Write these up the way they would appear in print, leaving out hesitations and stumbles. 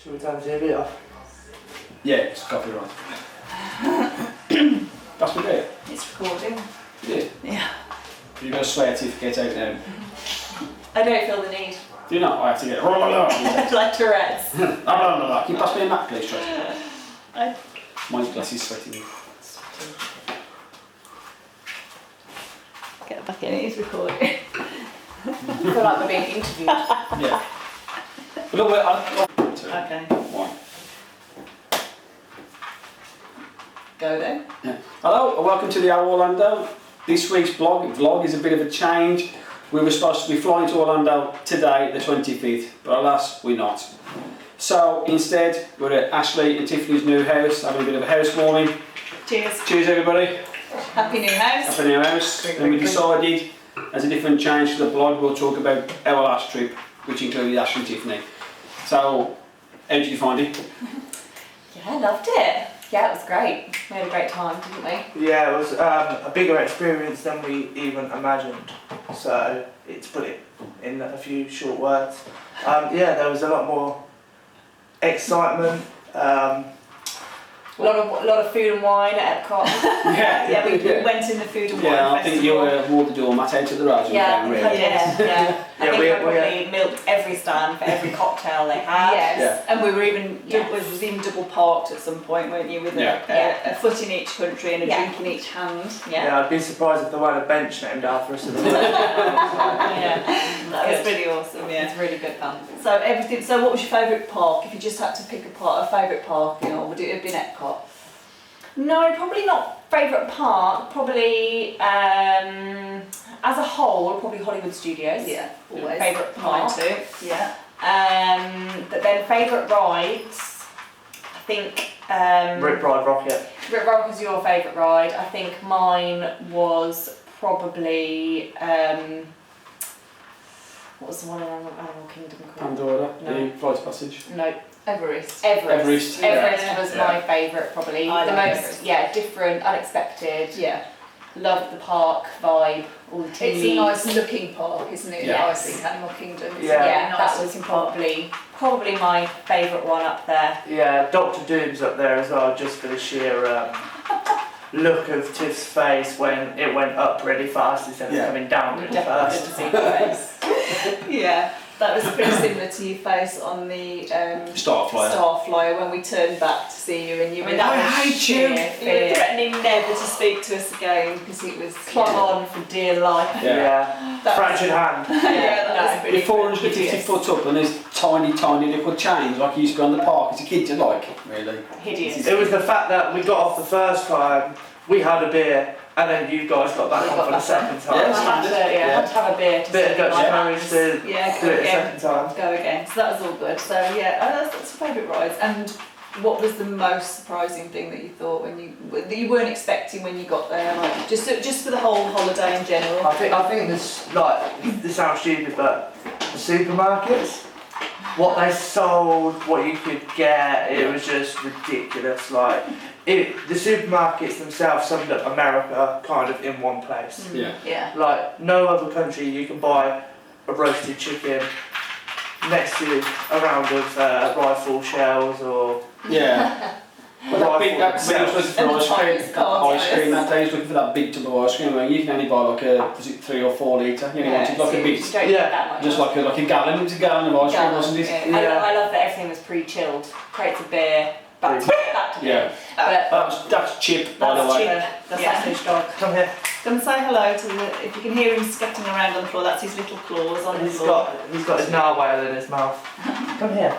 Should we turn the TV off? Yeah, it's copyright. That's what we do. It's recording. You did? Yeah. You've got a swear certificate out now. I don't feel the need. Do you not? I have to get Like Tourette's. Can you pass me a map, please, Tracy? My glasses sweating. Get back in, it's recording. I feel like we're being interviewed. Yeah. Look, Okay. One. Go then. Yeah. Hello and welcome to the Orlando. This week's vlog is a bit of a change. We were supposed to be flying to Orlando today, the 25th, but alas, we're not. So instead, we're at Ashley and Tiffany's new house, having a bit of a housewarming. Cheers. Cheers, everybody. Happy new house. Happy new house. And we decided, as a different change to the vlog, we'll talk about our last trip, which included Ashley and Tiffany. So, how did you find it? Yeah, I loved it. Yeah, it was great. We had a great time, didn't we? Yeah, it was a bigger experience than we even imagined. So, to put it in a few short words. Yeah, there was a lot more excitement. A lot of food and wine at Epcot. Yeah, we went in the food and wine Yeah, I festival. think you wore the doormat out to the road. Yeah, really. yeah. I think we I probably milked every stand for every cocktail they had. Yes, and we were even Yes. was even double parked at some point, weren't you? With a foot in each country and a drink in each hand. Yeah, I'd be surprised if there weren't a bench named after us. Yeah. That was pretty awesome. Yeah. It's really good fun. So everything. So what was your favourite park? If you just had to pick a favourite park, would it have been Epcot? No, probably not favourite park. Probably as a whole, probably Hollywood Studios. Yeah, always. Favourite Mine park. too. Yeah. But then favourite rides, I think. Rip Ride Rocket. Rip Rock was your favourite ride. I think mine was probably what was the one in Animal Kingdom called? Pandora, No. the Flight Passage. No, Everest. Everest. Everest Yeah. was Yeah. my favourite probably. I The like most Everest. different, unexpected. Yeah. Loved the park vibe, all the tea It's a leaves. nice looking park, isn't it? Yeah. I think Animal Kingdom. It's Yeah. a Yeah, really nice that was looking park. probably my favourite one up there. Yeah, Dr. Doom's up there as well, just for the sheer look of Tiff's face when it went up really fast instead of coming down really Definitely fast. good to see your face. Yeah, that was pretty similar to your face on the Starflyer. Starflyer when we turned back to see you and you were That was hate sheer you. you were fear. threatening never to speak to us again because it was Clung on for dear life. Yeah. That Fractured hand. Yeah, that was pretty You're 450 hideous. foot up and there's tiny little chains like you used to be on the park as a kid, you like, really. Hideous. It was the fact that we got off the first time, we had a beer, and then you guys got back We on got for the back second time. I Yeah. had to, had to have a beer to Bit say of Dutch goodbye. courage to Yeah, do go it a again. second time. Go again. So that was all good. So yeah, that's favourite rides. And what was the most surprising thing that you thought that you weren't expecting when you got there? Like just for the whole holiday in general. I think this sounds stupid, but the supermarkets, what they sold, what you could get, it was just ridiculous. Like the supermarkets themselves summed up America kind of in one place. Yeah. Yeah. Like no other country you can buy a roasted chicken next to a round of rifle shells or Yeah. Well, that was looking for And the ice cream. Chinese cards, Ice cream that day, he was looking for that big tub of ice cream. You can only buy like was it 3 or 4 litre? You only wanted like a You bit, don't need that much. just like a gallon. It was a gallon of ice cream, wasn't it? Yeah. I love that everything was pre-chilled. Crates of beer, back to Yeah. But That's Chip, by the that's way. Chip, the Yeah. sausage dog. come here. Come and say hello to if you can hear him scutting around on the floor, that's his little claws on the He's floor. got his narwhal in his mouth. Come here.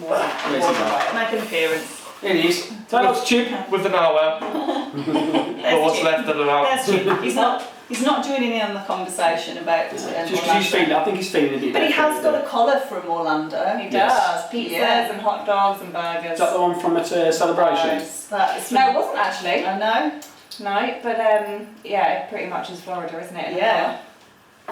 Make an appearance. It is. So that's Chip. With the narwhal. Or what's Chip. left of the narwhal. There's Chip. He's not joining in on the conversation about Just because he's Orlando. feeling, I think he's feeling a bit. But he better. has got a collar from Orlando. He Yes. does. Pizzas Yeah. and hot dogs and burgers. Is that the one from at Celebration? That is No, it wasn't actually. I know. No, but yeah, it pretty much is Florida, isn't it? Yeah.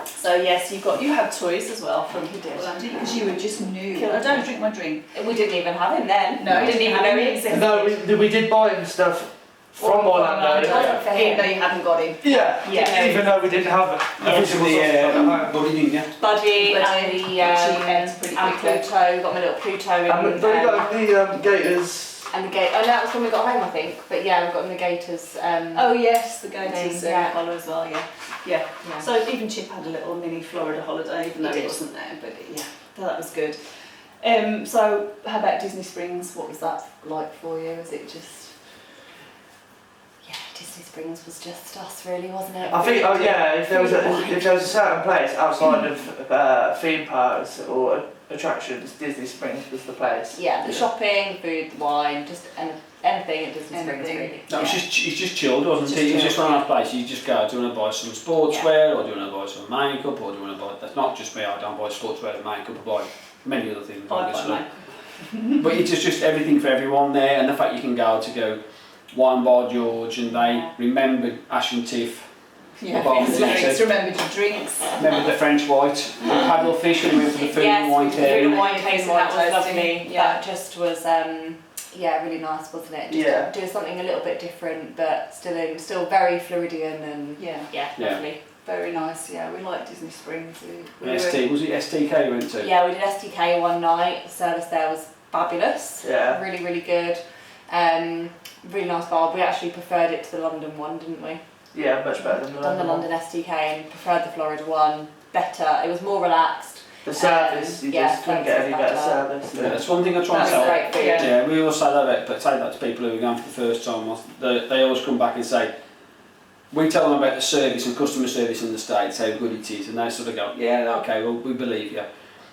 So yes, you had toys as well from Orlando because you were just new. Killer. I don't drink my drink. We didn't even have him then. No, we didn't even know he existed. No, we did buy him stuff from Orlando. Yeah. Even though you hadn't got him. Yeah, Yeah. even though we didn't have a visible at home. Buddy, didn't you? Budgie Budgie, and which he ate pretty and quickly. Pluto. Got my little Pluto in. And we got the Gators. And the gate. Oh, no, that was when we got home, I think. But yeah, we've got the Gators. Oh yes, the Gators Yeah. follow as well, yeah. Yeah. Yeah. So even Chip had a little mini Florida holiday, even though He he did. wasn't there, but yeah, so that was good. So how about Disney Springs? What was that like for you? Was it just... Yeah, Disney Springs was just us, really, wasn't it? I think, if there was a certain place outside of theme parks or attractions, Disney Springs was the place. Yeah, the shopping, food, the wine, just anything at Disney Springs, Anything. really. No, it's just chilled, wasn't Just it? It's chilled, just one of those places you just go, do you want to buy some sportswear, or do you want to buy some makeup, or do you want to buy... That's not just me, I don't buy sportswear and makeup, I buy many other things, obviously. But it's just everything for everyone there, and the fact you can go Wine Bar George, and they remembered Ash and Tiff. Yeah, Well, drinks, it's- remembered your drinks. Remember the French white, the paddle fish, and we went for the food and wine Yes, food and tasting. wine tasting, that was Wine lovely. tasting, That yeah. just was, really nice, wasn't it? Just Yeah. do something a little bit different, but still very Floridian and Yeah, yeah, Yeah. lovely. very nice. Yeah, we like Disney Springs. We were- ST, was it STK you went to? Yeah, we did STK one night. The service there was fabulous. Yeah. Really, really good. Really nice bar. We actually preferred it to the London one, didn't we? Yeah, much better than the Done the London. London STK and preferred the Florida one. Better. It was more relaxed. The service, you yeah, just couldn't get any better service service. Yeah, that's one thing I try and That's tell. great food. Yeah. Yeah, we always say that, but say that to people who are going for the first time. They always come back and say, we tell them about the service and customer service in the States, how good it is, and they sort of go, yeah, okay, well, we believe you.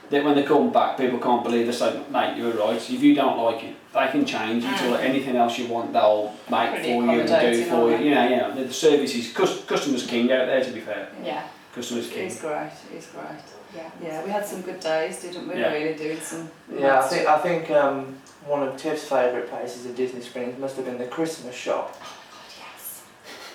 Then when they come back, people can't believe, they say, mate, you were right, if you don't like it, they can change it to anything else you want, they'll make Pretty for you and do accommodating, for you. aren't You know, the service is, customers king out there, to be fair. Yeah. Customers It king. is great. It is great. Yeah. Yeah, we had some good days, didn't we? Yeah. Really doing some. Yeah, I think one of Tiff's favourite places at Disney Springs must have been the Christmas shop. Yes.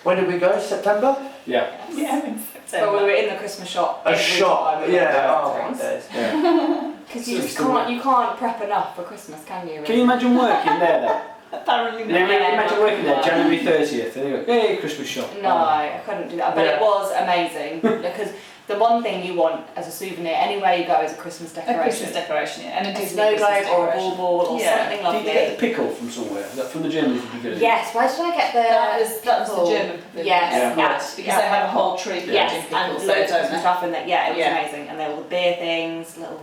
When did we go? September? Yeah. Yeah, in But we September. were in the Christmas shop. A every shop, time we went yeah. to Oh my Springs. days. Yeah. Because So you it's just still- you can't prep enough for Christmas, can you? Can you imagine working there though? Apparently Yeah, not. imagine working there January 30th and you go, hey, Christmas shop. No, I couldn't do that. But Yeah. it was amazing because the one thing you want as a souvenir anywhere you go is a Christmas A decoration. Christmas decoration, yeah, and a A Disney snow Christmas globe or a decoration. ball or Yeah. something Did lovely. you get the pickle from somewhere? Is that from the Germans at the beginning? Yes, where did I get the That was pickle? the German pavilion. Yes, Yeah. Yes, because they have a whole tree of Yes, pickles, and so loads of don't Christmas they? stuff in there. Yeah, it was Yeah. amazing. And there were the beer things, little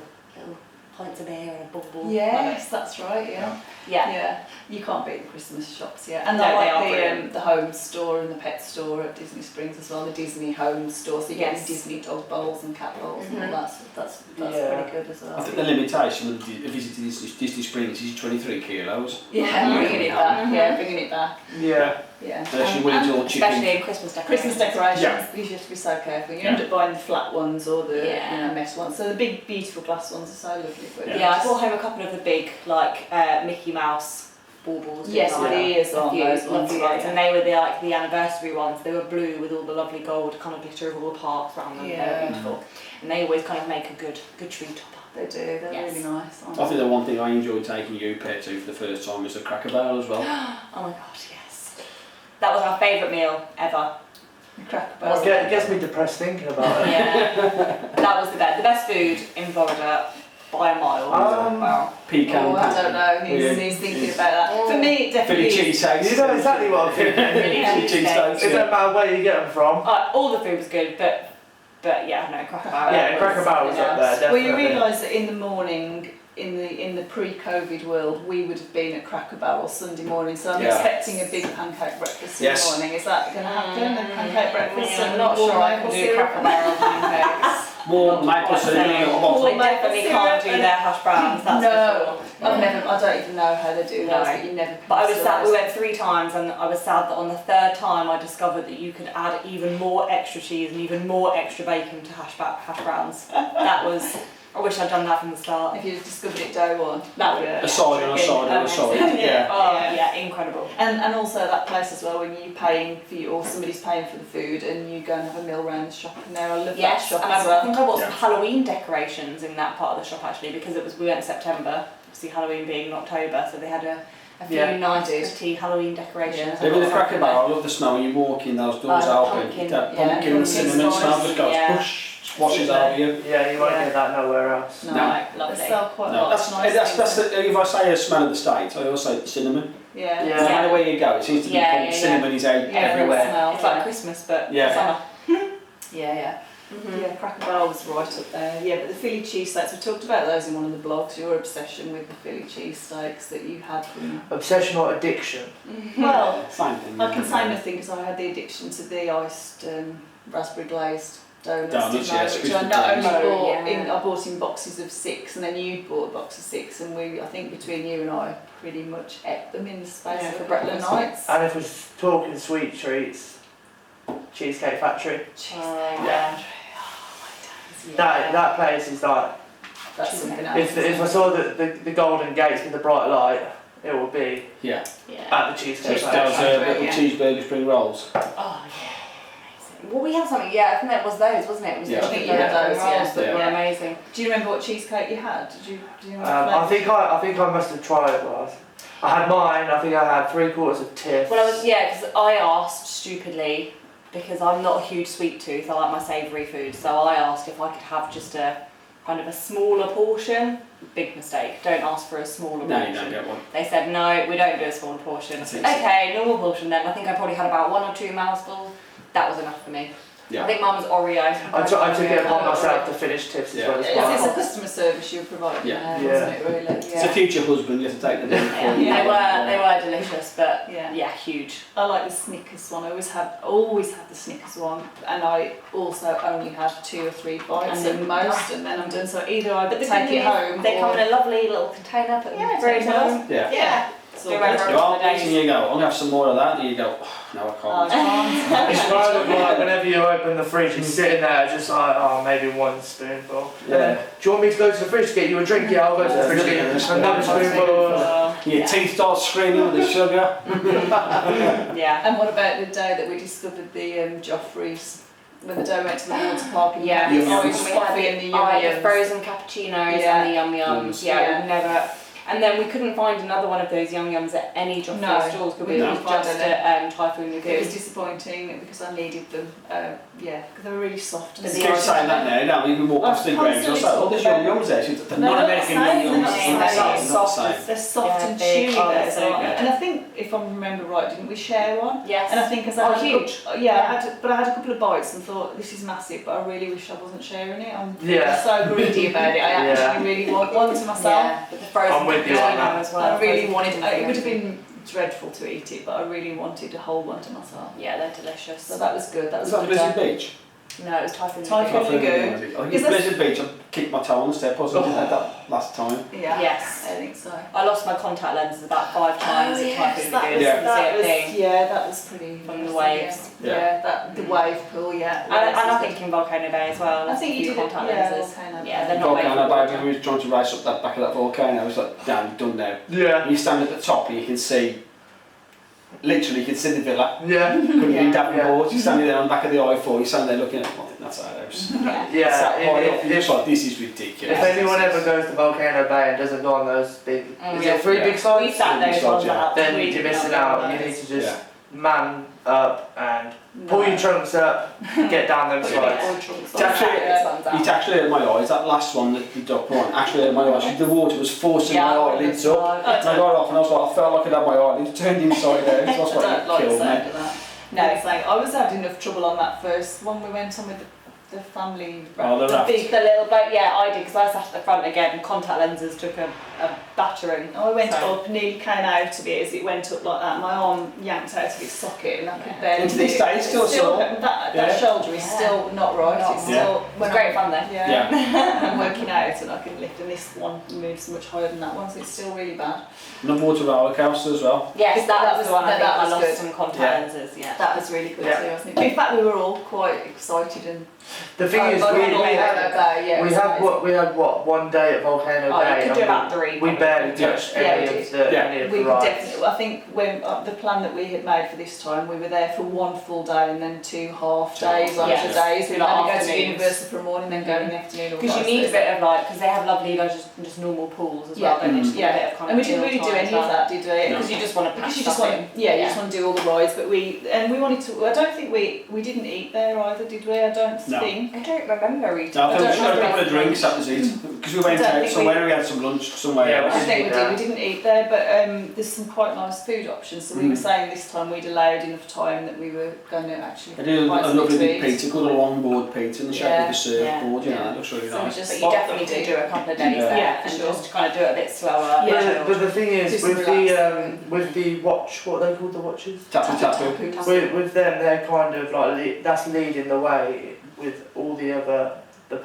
pints of beer and a bubble. Yes, that's right. Yeah. Yeah. Yeah, you can't beat the Christmas shops, yeah. And No, I they are like brilliant. the home store and the pet store at Disney Springs as well, the Disney home store, so you get Yes. the Disney dog bowls and cat bowls and Mhm. all that, that's Yeah. pretty good as well. I think the limitation of a visit to Disney Springs is 23 kilos. Yeah, bringing it back, Mhm. yeah, bringing it back, Yeah. yeah. Unless you're willing to all chip Especially in. in Christmas decorations. Christmas decorations, Yeah. you just have to be so careful. You Yeah. end up buying the flat ones or the Yeah. mesh ones. So the big, beautiful glass ones are so lovely. But Yeah, I brought home a couple of the big, like Mickey Mouse baubles. Yes, didn't with I? the ears on A few those ones, lovely yeah, ones, yeah. and they were the anniversary ones. They were blue with all the lovely gold kind of glitter of all the parks around them. They Yeah. were beautiful, and they always kind of make a good tree topper. They do, they're Yes. really nice. Aren't I think the one thing I enjoyed taking you, Pet, to for the first time was the Cracker Barrel as well. Oh my gosh, yes. That was my favourite meal ever. they? Cracker Well, Barrel. It gets me depressed thinking about it. Yeah, that was the best. The best food in Florida by a mile. Wow. Pecan. Oh, I don't know. Yeah. He's thinking about that. For me, it definitely Philly is. cheesesteaks. You know exactly what I'm thinking. Philly Philly cheesesteaks. It yeah. doesn't matter where you get them from. All the food was good, but yeah, no, Cracker Barrel. Yeah, was Cracker Barrel was up there, Well, definitely. you realise that in the morning, in the pre-COVID world, we would have been at Cracker Barrel Sunday morning. So I'm Yeah. expecting a big pancake breakfast in Yes. the morning. Is that going to happen? A pancake breakfast? I'm and not warm sure I maple can do syrup? Cracker Barrel pancakes. Warm maple syrup. I definitely can't do their hash browns. That's No, for sure. I don't even know how they do those, No. but you never. But I was can sad. We realise. went 3 times, and I was sad that on the 3rd time I discovered that you could add even more extra cheese and even more extra bacon to hash browns. That was. I wish I'd done that from the start. If you discovered it day one. That would Yeah. A side and a side and a side. Yeah. Oh Yeah. yeah, incredible. And also that place as well, when you're paying for you, or somebody's paying for the food, and you go and have a meal round the shop in there. I love that Yes, shop and as I well. think I bought some Yeah. Halloween decorations in that part of the shop actually because we went in September. Obviously Halloween being in October, so they had a a few Yeah, nice I did. pretty Halloween decorations. Yeah. Even the Cracker Barrel, I love the smell when you walk in, those doors open. pumpkin, That yeah, pumpkin and pumpkin cinnamon smell spice, just goes yeah. whoosh, washes over you. Yeah, you won't Yeah. get that nowhere else. No, No. Lovely. they sell quite a No, lot that's, of nice that's things. the, if I say a smell of the state, I always say cinnamon. Yeah. Yeah. No matter where you go, it seems to be Yeah, pumpkin. yeah, Cinnamon is out Yeah, everywhere. smell. It's like Christmas, but Yeah. summer. Yeah, yeah. Mhm. Yeah, Cracker Barrel was right up there. Yeah, but the Philly cheesesteaks, we talked about those in one of the blogs, your obsession with the Philly cheesesteaks that you had from... Obsession or addiction? Well, Same thing. I can say nothing because I had the addiction to the iced raspberry glazed donuts, Donuts, didn't I? yes, Which I crispy not only donuts. bought Yeah. in, I bought in boxes of 6, and then you bought a box of 6, and I think between you and I pretty much ate them in the space of a couple of nights. And if we're talking sweet treats, Cheesecake Factory. Yeah. That place is like, That's something else. if I saw the golden gates with the bright light, it would be Yeah. Yeah. at the Cheesecake Just Factory. those little Yeah. cheeseburger spring rolls. Oh yeah. Amazing. Well, we had something. Yeah, I think that was those, wasn't it? It was Yeah. the I think cheeseburger you had those, rolls yeah. that were Yeah. amazing. Do you remember what cheesecake you had? Do you remember I the think I must have tried it last. I had mine. I think I had 3/4 of Tiff. Well, because I asked stupidly, because I'm not a huge sweet tooth. I like my savoury food, so I asked if I could have just a kind of a smaller portion. Big mistake. Don't ask for a smaller No, you portion. don't get one. They said no, we don't do a smaller portion. That's easy. Okay, normal portion then. I think I probably had about 1 or 2 mouthfuls. That was enough for me. Yeah. I think mine was Oreo. I took it upon myself to finish Tiff's Yeah. as well as It's well. a customer service you provided Yeah. there, wasn't it, really? It's a future husband, you have to take them in for. Yeah, they were delicious, but Yeah. huge. I like the Snickers one. I always had the Snickers one, and I also only had 2 or 3 bites And at then- most, and then I'm done. So either I But the take thing it is, home, they come or in a lovely little container, put them in Yeah, the fridge. take it home. Yeah. yeah, it's all Go good. over. You are eating, you go, I'm going to have some more of that, and you go, oh, no, I Oh, can't. I It's kind of like whenever you open the fridge, you're sitting there just like, oh, maybe 1 spoonful. Yeah. Do you want me to go to the fridge to get you a drink? Yeah, I'll go to the fridge to get you another spoonful. Your teeth start screaming with the sugar. Yeah. And what about the day that we discovered the Jofferys? When the day went to the water park and Yeah, we Yum had yums. the coffee and the the yum-yums. frozen cappuccinos Yeah. and the yum yums. Yums. Yeah, Yeah. we've never. And then we couldn't find another one of those yum yums at any Jofferys No, stores because we it couldn't was find just any. at Typhoon It was Lagoon. disappointing because I needed them. Yeah, because they were really soft and But You the keep soft. saying that now, you can walk past the grounds, I was like, oh, there's your yums there. She's the No, they're not non-American the same, yums. they're not the same. Not They're the soft. same. They're soft Yeah, and big. chewy. Oh, They're they're so so good. And I think, if I remember right, didn't we share one? Yes. And I think as I Oh, had huge. I had a couple of bites and thought this is massive, but I really wish I wasn't sharing it. I'm Yeah. so greedy about it. I Yeah. actually really want one to myself. Yeah, but the frozen I'm with you on cappuccino that. as well. I really frozen wanted. cappuccino. It would have been dreadful to eat it, but I really wanted to hold one to myself. Yeah, they're delicious. So that was good. That was Is that a good Blizzard day. Beach? No, it was Typhoon Typhoon Lagoon. Lagoon. I think Is it's that- Blizzard Beach, I kicked my toe on the step, I was did that last time. Yeah. Yes. I think so. I lost my contact lenses about 5 times at Typhoon that Lagoon. was, Yeah. that was, thing. yeah, that was pretty From the interesting, waves. Yeah, yeah that the wave pool, yeah. And I think in Volcano Bay as well. I think you did it. contact Yeah, lenses. Volcano. Yeah, they're not Volcano made for Bay, water. when we were trying to race up that back of that volcano, I was like, damn, done now. Yeah. You stand at the top and you can see, literally you can see the villa. Yeah. Couldn't Yeah. be Davenport, you're standing there on the back of the I-4, you're standing there looking at, I think that's our house. Yeah. Yeah. Sat high up, If, you're just if, like, this is ridiculous. if anyone ever goes to Volcano Bay and doesn't go on those big, is yeah. it 3 Yeah. big We sides? sat those Besides, ones yeah. out. Then We you're did missing not out. go You on need those. to just Yeah. man up and pull your trunks up, get down them slides. It's actually, it actually hurt my eyes, that last one, the duck one, actually hurt my eyes, because the water was forcing my eyelids up. And I got off and I was like, I felt like I'd had my eyelids turned inside out, so I was I like, don't it like the killed sound me. of that. No, it's like I was had enough trouble on that first one we went on with the family. Oh, the raft. The little boat, yeah, I did because I sat at the front again and contact lenses took a battering. I went So- up, nearly came out of it as it went up like that. My arm yanked out of its socket and I could barely. And to this day, it's still sore. That Yeah. shoulder is Yeah. still not right. Not It's right. still. It was great fun though. Yeah. Yeah. I'm working out and I can lift, and this one moves much higher than that one, so it's still really bad. And I've water roller coaster as well. Yes, that was the one I think that I was lost good. some contact Yeah. lenses, yeah. That was really good Yeah. too, I think. In fact, we were all quite excited and The thing is, we had what 1 day at Volcano Oh, Bay, you could do and about 3. we barely touched any we of the We could rides. definitely. I think when the plan that we had made for this time, we were there for 1 full day and then 2 half days on Yes. the days. We Like might go to afternoons. Universal for a morning, then go in the afternoon. Because you need a bit of like, because they have lovely like just normal pools as well, don't they? Just a bit of kind and we of didn't chill really do time any as well. of that, did we? Because you just want to pack Because you just stuff want, in. you just want to do all the rides. But we wanted to. I don't think we didn't eat there either, did we? I don't think. I don't remember eating. No, I think we just had a don't couple of know. drinks, that was it. Because we went I don't out think somewhere, we- we had some lunch somewhere Yeah, else. I think we Yeah. did. We didn't eat there, but there's some quite nice food options. So we were saying this time we'd allowed enough time that we were going to actually. I did a find something lovely to big eat. pizza, called a long-board pizza in the shape of Yeah, a surfboard, you know, yeah. that looks really So we nice. just But you definitely do do a couple of days Yeah. there, Yeah, for and sure. just kind of do it a bit slower. Yeah. But the thing Do is, some with the watch, what are they called, the watches? Tapu tapu. With them, they're kind of like that's leading the way with all the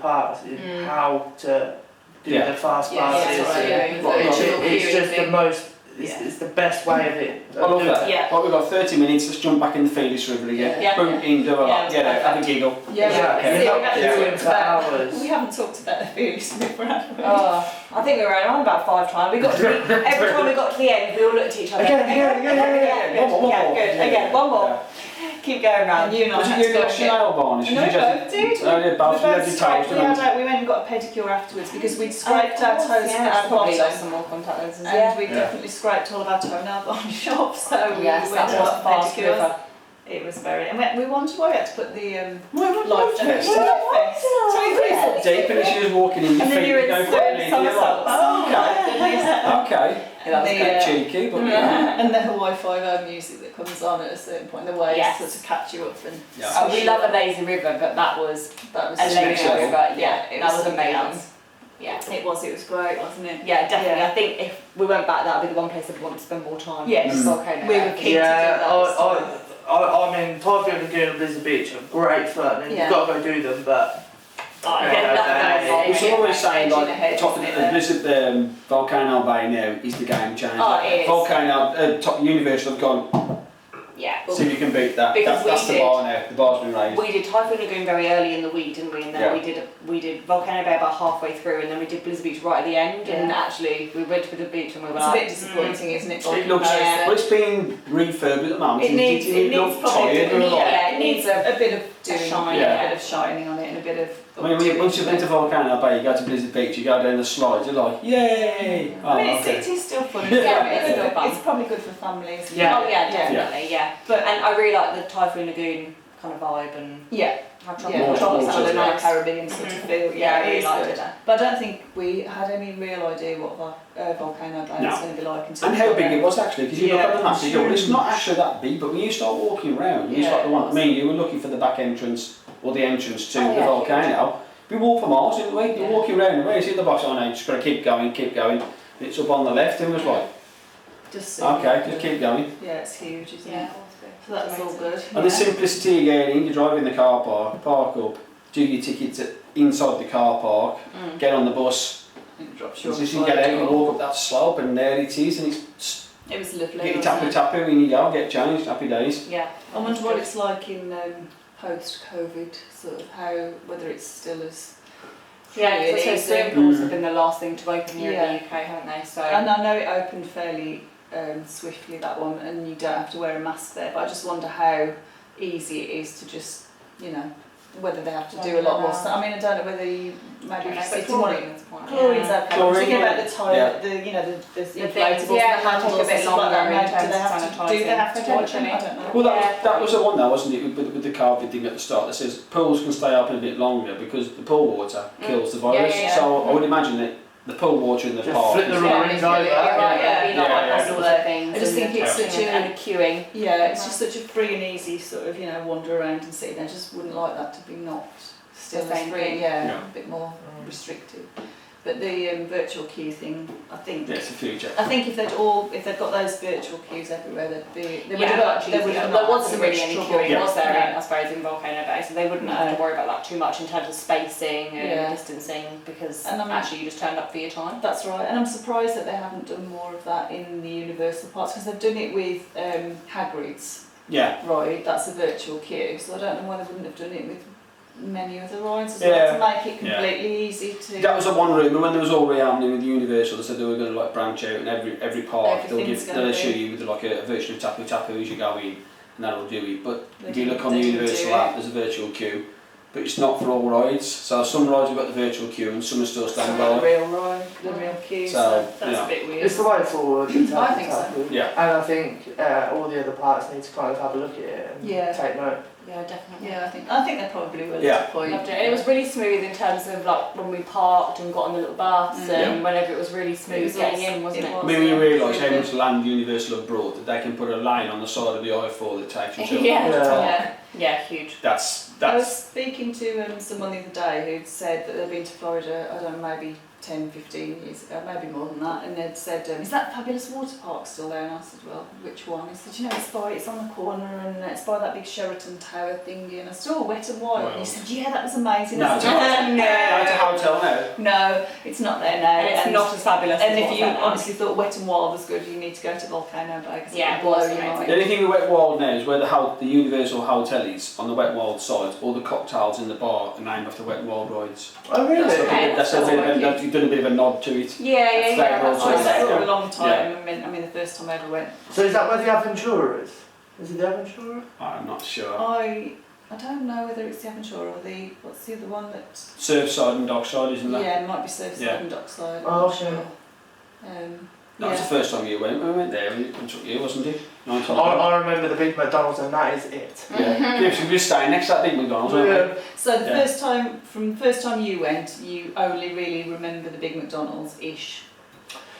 parts in how to do Yeah. the fast Yeah, passes. that's right, and yeah. It's just the Queuing most. Yeah. It's the best way of it. I love that. Yeah. Right, we've got 30 minutes, let's jump back in the Felis River again. Yeah. Boom, in, do a lot, Yeah, get out, have a giggle. Yeah, Exactly. we You're haven't not talked queuing for about- hours. We haven't talked about the food Smith have we? Oh, I think we were around about 5 times. We got to every time we got to the end, we all looked at each other. Again. Good. One more. Yeah, good. Yeah. Again, one more. Yeah. Keep going round. And you and I Was had it to you go that and nail get- varnish? No, Did you both did. Oh, yeah, both. We You both had your scraped- toes, didn't you? we went and got a pedicure afterwards because we'd Of scraped our course, toes yeah, at the probably bottom. got some more contact lenses. And Yeah. we Yeah. definitely scraped all of our toenail varnish off, so we Yes, went that and was got fast pedicures. river. It was very, and we wondered why we had to put the life Life jacket vest. on our face. So we put it- Deep, and she was walking in, your And then feet you were were going in for it. somersaults. Oh, Yeah. okay. Yeah, that was The, Bit cheeky, but yeah. And the Hawaii Five-O music that comes on at a certain point in the way Yes. sort of catch you up and Yeah. Oh, we love a lazy river, but that was that was a lazy next level. river. Yeah, It that was something amazing. else. Yeah. It was great, wasn't it? Yeah, definitely. Yeah. I think if we went back, that would be the one place I'd want to spend more time. Yes. Volcano. We were keen Yeah, to do that. I mean, Typhoon Lagoon and Blizzard Beach are great fun, and Yeah. you've got to go do them, but. Oh, yeah, nothing We else. should always say, Engine like, ahead, top of isn't the it, Blizzard Volcano Bay now is the game changer. Oh, it is. Volcano, top Universal have gone, Yeah. see if you can beat that. Because That's we the did. bar now, the bar's been raised. We did Typhoon Lagoon very early in the week, didn't we? And then Yeah. we did Volcano Bay about halfway through, and then we did Blizzard Beach right at the end. And Yeah. actually, we went to the beach and we were It's a like, bit disappointing, isn't it? It looks, Yeah. well, it's been refurbed at the moment. It needs look probably tired and a lot. Yeah, it needs a bit of doing, shine, yeah. a bit of shining on it, and a bit of. I mean, once you've been to Volcano Bay, you go to Blizzard Beach, you go down the slides, you're like, yay! Oh, I mean, okay. it is still fun. Yeah, it's, it's still fun. it's probably good for families. Yeah. oh yeah, definitely, yeah. But And I really like the Typhoon Lagoon kind of vibe and yeah, how yeah, More tropical water, and yeah. Caribbean sort of feel. Yeah, I it really is liked good. it. But I don't think we had any real idea what Volcano Bay No. was going to be like until. And how big it was actually, because you look Yeah. at the map, you go, well, it's not actually that big, but when you start walking around, you Yeah, start to it want, I was. mean, you were looking for the back entrance, or the entrance to Oh, the yeah. volcano. We walked for miles, didn't we? You're Yeah. walking around, and where you see the box, oh no, you just got to keep going, it's up on the left, and it was like, Just okay, just keep going. Yeah, it's huge, isn't yeah. it? So that's all good. And the simplicity again, you drive in the car park up, do your tickets inside the car park, Mm. get on the bus, It drops as you soon as off you get out, the you floor. walk up that slope, and there it is, and it's It was lovely. get your wasn't tapu it? tapu, and you go, get changed, happy days. Yeah. I wonder what it's like in post-COVID, sort of how, whether it's still as. Yeah, free and because easy. swimming pools have been the last thing to open here in Yeah. the UK, haven't they? So And I know it opened fairly swiftly, that one, and you don't have to wear a mask there, but I just wonder how easy it is to just, you know, whether they have to do a lot more stuff. I mean, I don't know whether you maybe Yeah, sit but in one. chlorine's fine. Chlorine's Yeah. okay. I'm Chlorine, thinking about yeah. the toilet, the you know the things, inflatables, yeah, the might take a handles, bit and stuff like that. longer in Maybe terms do they of have to sanitising. watch them? I don't know. Well, Yeah. that was the one though, wasn't it, with the COVID thing at the start that says pools can stay open a bit longer because the pool water kills the virus. Yeah, yeah, yeah. So I would imagine that the pool water in the Just park. flip the is- rubber Yeah, rings yeah, over. yeah, Right, yeah. it'd be like Yeah, that yeah. sort of things. I just and think the- it's such a- and the queuing. Yeah, it's just such a free and easy sort of, you know, wander around and see. I just wouldn't like that to be not still The as same free. thing. Yeah, Yeah. a bit more restricted. But the virtual queue thing, I think. Yeah, it's the future. I think if they'd got those virtual queues everywhere, they would Yeah, have much they would easier. have There not wasn't had so really much any trouble. queuing, was there, No. I suppose, in Volcano Bay, so they wouldn't have to worry about that too much in terms of spacing and Yeah. distancing, because And I mean- actually you just turned up for your time. That's right, and I'm surprised that they haven't done more of that in the Universal parks, because they've done it with Hagrid's Yeah. ride. That's a virtual queue, so I don't know why they wouldn't have done it with many other rides as well Yeah. to make it completely easy to. That was the one room, and when there was all happening with Universal, they said they were going to like branch out, and every park they'll show you with like a version of Tapu Tapu as you go in, and that'll do it. But if you look on the Universal app, there's a virtual queue, but it's not for all rides. So some rides have got the virtual queue, and some are still standing by. The real ride, the real queue. So that's a bit weird. It's the way forward. I think so. Yeah. And I think all the other parts need to kind of have a look at it and take note. Yeah, definitely. Yeah, I think they probably will. Yeah. At the point. Loved it. And it was really smooth in terms of like when we parked and got on the little bus and whenever it was really smooth getting in, wasn't it? I mean, we realise how much land Universal have brought that they can put a lane on the side of the I-4 that takes you to Yeah, huge. That's. I was speaking to someone the other day who'd said that they'd been to Florida, I don't know, maybe 10, 15 years ago, maybe more than that, and they'd said, is that fabulous water park still there? And I said, well, which one? He said, you know, it's on the corner and it's by that big Sheraton Tower thingy. And I said, oh, Wet and Wild. And he said, yeah, that was amazing. No, it's a hotel now. No, it's not there now. And it's not as fabulous And as if you honestly thought Wet and Wild was good, you need to go to Volcano Bay because it will blow your mind. The only thing with Wet n Wild now is where the Universal Hotel is on the Wet n Wild side, all the cocktails in the bar are named after Wet n Wild rides. Oh really? You've done a bit of a nod to it. Yeah. That's I was there for yeah. a long time. I mean, the first time I ever went. So is that where the Aventura is? Is it the Aventura? I'm not sure. I don't know whether it's the Aventura or what's the other one that. Surfside and Dockside, isn't that? Yeah, it might be Surfside and Dockside. Oh, I'm okay. sure. That was the first time you went. We went there and it took you, wasn't it? I remember the big McDonald's and that is it. Yeah. Yeah, so we were just staying next to that big McDonald's, weren't we? So from the first time you went, you only really remember the big McDonald's-ish,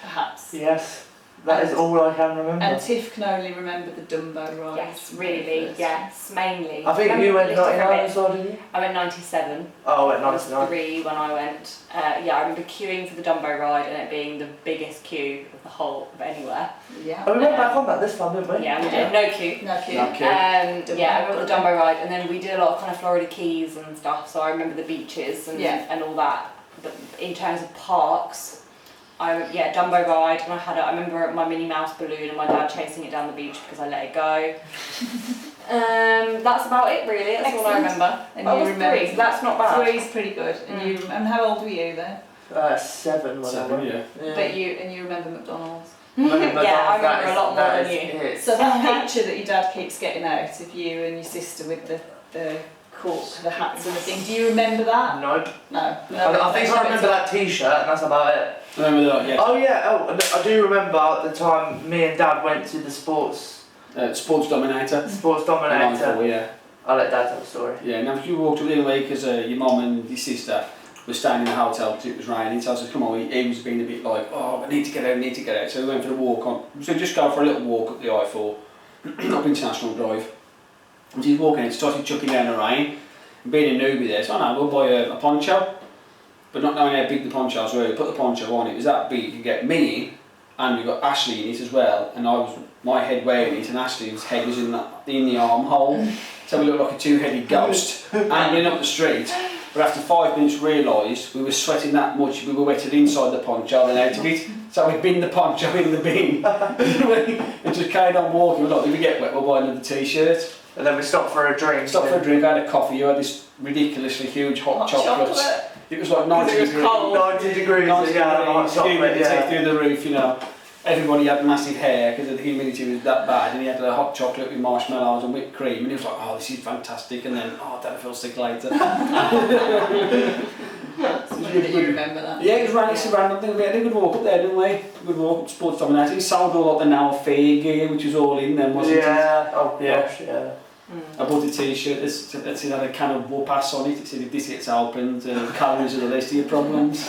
perhaps. Yes. That is all I can remember. And Tiff can only remember the Dumbo ride. Yes, really, yes, mainly. I think you went 99 as well, didn't you? I went 97. Oh, I went I was 99. 3 when I went. I remember queuing for the Dumbo ride and it being the biggest queue of the whole of anywhere. Yeah. Oh, we went back on that this time, didn't we? Yeah, we did. No queue. No queue. I remember the Dumbo ride, and then we did a lot of kind of Florida Keys and stuff. So I remember the beaches and all that. But in terms of parks, Dumbo ride, and I remember my Minnie Mouse balloon and my dad chasing it down the beach because I let it go. That's about it really. That's all I remember. And I you was remember 3, so that's not bad. 3's pretty good. And how old were you then? 7, whatever. 7, yeah. But you remember McDonald's. I remember a lot more than you. So that picture that your dad keeps getting out of you and your sister with the cork, the hats and the thing, do you remember that? No. No. I think I remember that T-shirt and that's about it. I remember that, yeah. Oh yeah, I do remember the time me and Dad went to the Sports Dominator. Dominator. Yeah. I'll let Dad tell the story. Yeah, now you walked within a week because your mum and your sister were staying in the hotel because it was raining, so I said, come on, he was being a bit like, oh, I need to get out, so we went for a walk on, so just go for a little walk up the I-4, up International Drive. And she's walking, it started chucking down the rain, and being a newbie there, so I know, we'll buy a poncho, but not knowing how big the ponchos were, we put the poncho on, it was that big, you could get me in, and we got Ashley in it as well, and my head wearing it, and Ashley's head was in the armhole, so we looked like a two-headed ghost, ambling up the street. But after 5 minutes realised we were sweating that much, we were wetted inside the poncho and out of it. So we binned the poncho in the bin and just carried on walking. We thought, if we get wet, we'll buy another T-shirt. And then we stopped for a drink. I had a coffee, you had this ridiculously huge hot chocolate. It was like 90 degrees. 90 degrees, hot chocolate, through the roof, you know. Everybody had massive hair because the humidity was that bad, and he had a hot chocolate with marshmallows and whipped cream, and he was like, oh, this is fantastic, and then, oh, Dad, I feel sick later. You remember that? Yeah, it was a random thing. We had a good walk up there, didn't we? Good walk up to Sports Dominator. He sold all like the Now Fair gear, which was all in then, wasn't it? Yeah, oh gosh, yeah. I bought a T-shirt that had a can of Whoop-Ass on it. It said, if this gets opened, calories are the least of your problems.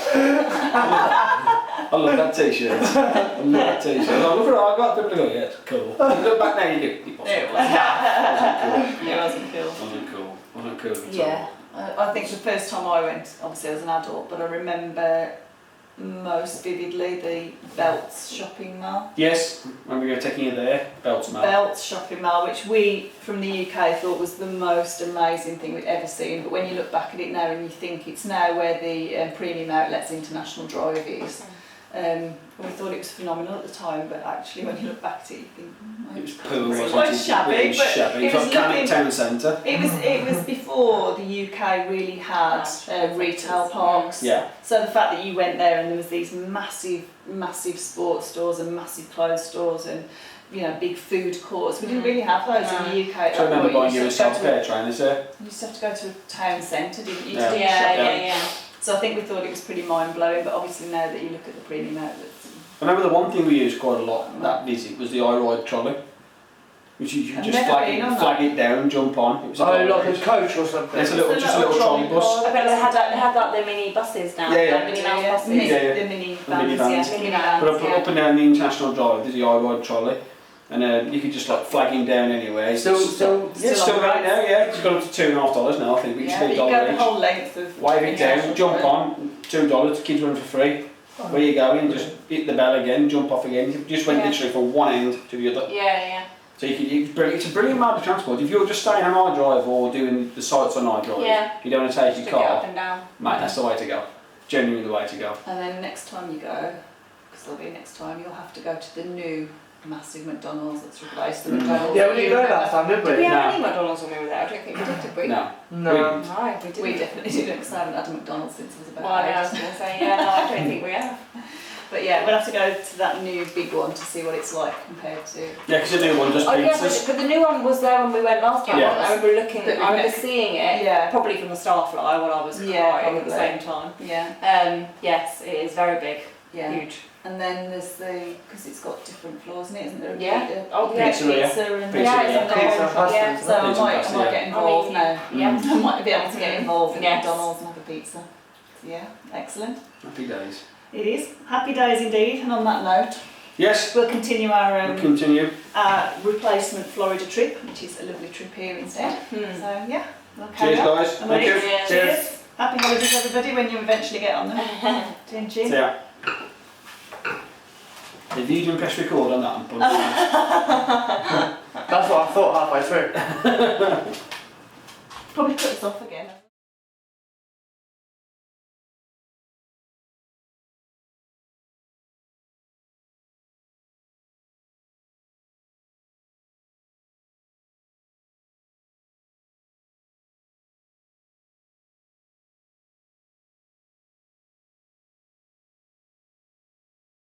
I love that T-shirt. Oh, look at that, I got people go, yeah, it's cool. Look back now, you do. It wasn't cool. Wasn't cool at all. Yeah, I think the first time I went, obviously I was an adult, but I remember most vividly the Belts shopping mall. Yes, when we were taking you there, Belts mall. Belts shopping mall, which we from the UK thought was the most amazing thing we'd ever seen. But when you look back at it now and you think it's now where the Premium Outlets International Drive is, We thought it was phenomenal at the time, but actually when you look back at it, you think, It was poor, It wasn't was it? shabby, It was but shabby. it It was was like Cannock looking- Town Centre. it was before the UK really had retail parks. Yeah. So the fact that you went there and there was these massive sports stores and massive clothes stores and big food courts, we didn't really have those in the UK. So I remember buying you a used to have to go self-care trainers there. to- You used to have to go to a town centre, didn't you? Yeah. To do Yeah, shopping? yeah. So I think we thought it was pretty mind-blowing, but obviously now that you look at the premium outlets. I remember the one thing we used quite a lot at that visit was the I-Ride trolley. Which you I've just never been on flag it down, jump on. It was Oh, like a coach or something. It's just a little trolley bus. I bet they had like the mini buses now. Yeah. Like mini mouse buses. Yeah. The mini The mini vans, vans. yeah. Mini vans. But up and down the International Drive, there's the I-Ride trolley. And you could just like flag him down anyway. Still Still right now, yeah. It's gone up to $2.50 now, I think. But Yeah, it's but you $3 go the each. whole length of. Wave it down, International jump Drive. on, $2, kids run for free. Where you going, just hit the bell again, jump off again. You just went literally from one end to the other. Yeah. So it's a brilliant mode of transport. If you're just staying on our drive or doing the sites on our drive, Yeah. you don't want to take Just your to get car, up and down. mate, that's the way to go. Genuinely the way to go. And then next time you go, because there'll be next time, you'll have to go to the new massive McDonald's that's replaced the McDonald's. Yeah, we didn't go last time, did Did we we? have No. any McDonald's when we were there? I don't think we did we? No. No. No, we didn't. We definitely didn't, because I haven't had a McDonald's since I was about Well, I was 8. going to say, yeah, no, I don't think we have. But yeah, we'll have to go to that new big one to see what it's like compared to. Yeah, because the new one does Oh yeah, pizzas. but the new one was there when we went last time. Yeah. I remember looking, But I remember we've seeing it, Yeah. probably from the Starfly when I was Yeah, crying at the probably. same time. Yeah. Yes, it is very big, Yeah. huge. And then there's because it's got different floors in it, isn't there? Yeah. Oh, yeah. Pizza and Pizza, Yeah, yeah. it's Pizza, yeah. pasta. So I Pizza might, pasta, I might yeah. get involved now. Yeah. I might be able to get involved in Yes. McDonald's and have a pizza. Yeah, excellent. Happy days. It is. Happy days indeed. And on that note, Yes, we'll continue our we'll continue. replacement Florida trip, which is a lovely trip here instead. So yeah, we'll carry Cheers, on. guys. Thank you. Amazing. Cheers. Happy holidays, everybody, when you eventually get on them. Chin chin. See ya. If you didn't press record on that, I'm punching. That's what I thought halfway through. Probably cut us off again.